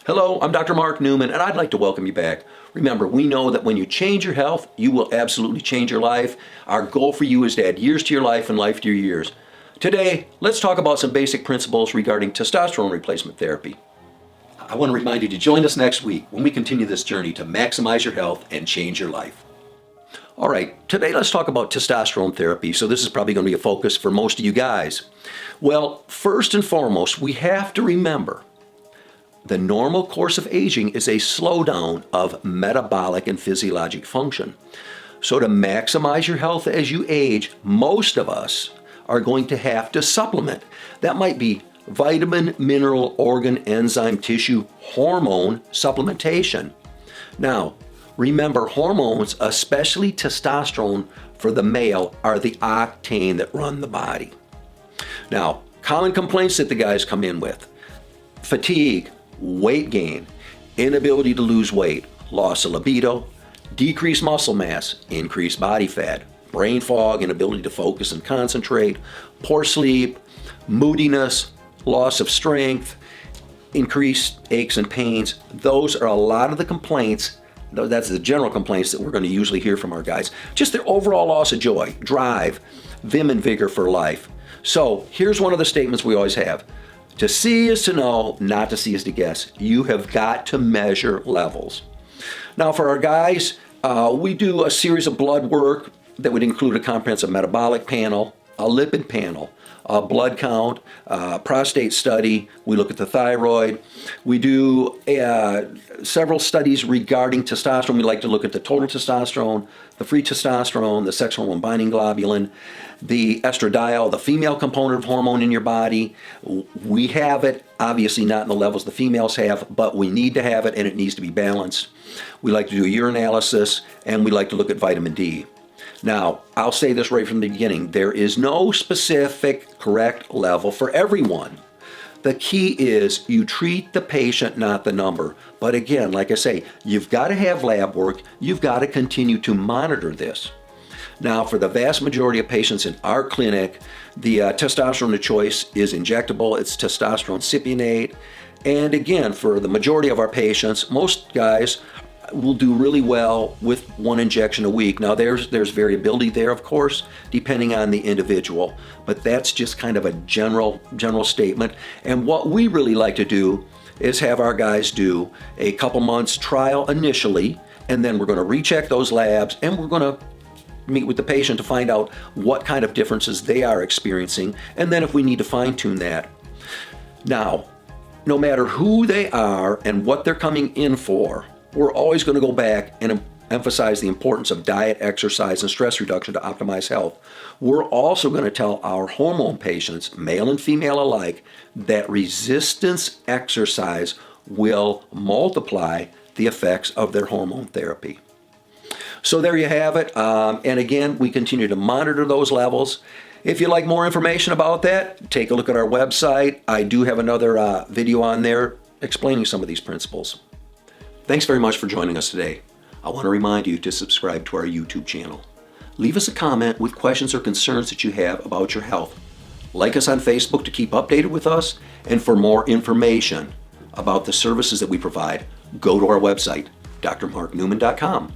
Hello, I'm Dr. Mark Newman, and I'd like to welcome you back. Remember, we know that when you change your health, you will absolutely change your life. Our goal for you is to add years to your life and life to your years. Today, let's talk about some basic principles regarding testosterone replacement therapy. I want to remind you to join us next week when we continue this journey to maximize your health and change your life. All right, today let's talk about testosterone therapy. So this is probably going to be a focus for most of you guys. Well, first and foremost, we have to remember the normal course of aging is a slowdown of metabolic and physiologic function. So to maximize your health as you age, most of us are going to have to supplement. That might be vitamin, mineral, organ, enzyme, tissue, hormone supplementation. Now, remember, hormones, especially testosterone for the male, are the octane that run the body. Now, common complaints that the guys come in with: fatigue, weight gain, inability to lose weight, loss of libido, decreased muscle mass, increased body fat, brain fog, inability to focus and concentrate, poor sleep, moodiness, loss of strength, increased aches and pains. Those are a lot of the complaints. That's the general complaints that we're going to usually hear from our guys. Just their overall loss of joy, drive, vim and vigor for life. So here's one of the statements we always have. To see is to know, not to see is to guess. You have got to measure levels. Now for our guys, we do a series of blood work that would include a comprehensive metabolic panel, a lipid panel, a blood count, prostate study. We look at the thyroid. We do several studies regarding testosterone. We like to look at the total testosterone, the free testosterone, the sex hormone binding globulin, the estradiol, the female component of hormone in your body. We have it, obviously not in the levels the females have, but we need to have it and it needs to be balanced. We like to do a urinalysis, and we like to look at vitamin D. Now, I'll say this right from the beginning. There is no specific correct level for everyone. The key is you treat the patient, not the number. But again, like I say, you've got to have lab work. You've got to continue to monitor this. Now, for the vast majority of patients in our clinic, the testosterone of choice is injectable. It's testosterone cypionate. And again, for the majority of our patients, most guys will do really well with one injection a week. Now there's variability there, of course, depending on the individual, but that's just kind of a general statement. And what we really like to do is have our guys do a couple months trial initially, and then we're going to recheck those labs, and we're going to meet with the patient to find out what kind of differences they are experiencing, and then if we need to fine-tune that. Now, no matter who they are and what they're coming in for, we're always going to go back and emphasize the importance of diet, exercise, and stress reduction to optimize health. We're also going to tell our hormone patients, male and female alike, that resistance exercise will multiply the effects of their hormone therapy. So there you have it. And again, we continue to monitor those levels. If you'd like more information about that, take a look at our website. I do have another video on there explaining some of these principles. Thanks very much for joining us today. I want to remind you to subscribe to our YouTube channel. Leave us a comment with questions or concerns that you have about your health. Like us on Facebook to keep updated with us, and for more information about the services that we provide, go to our website, drmarknewman.com.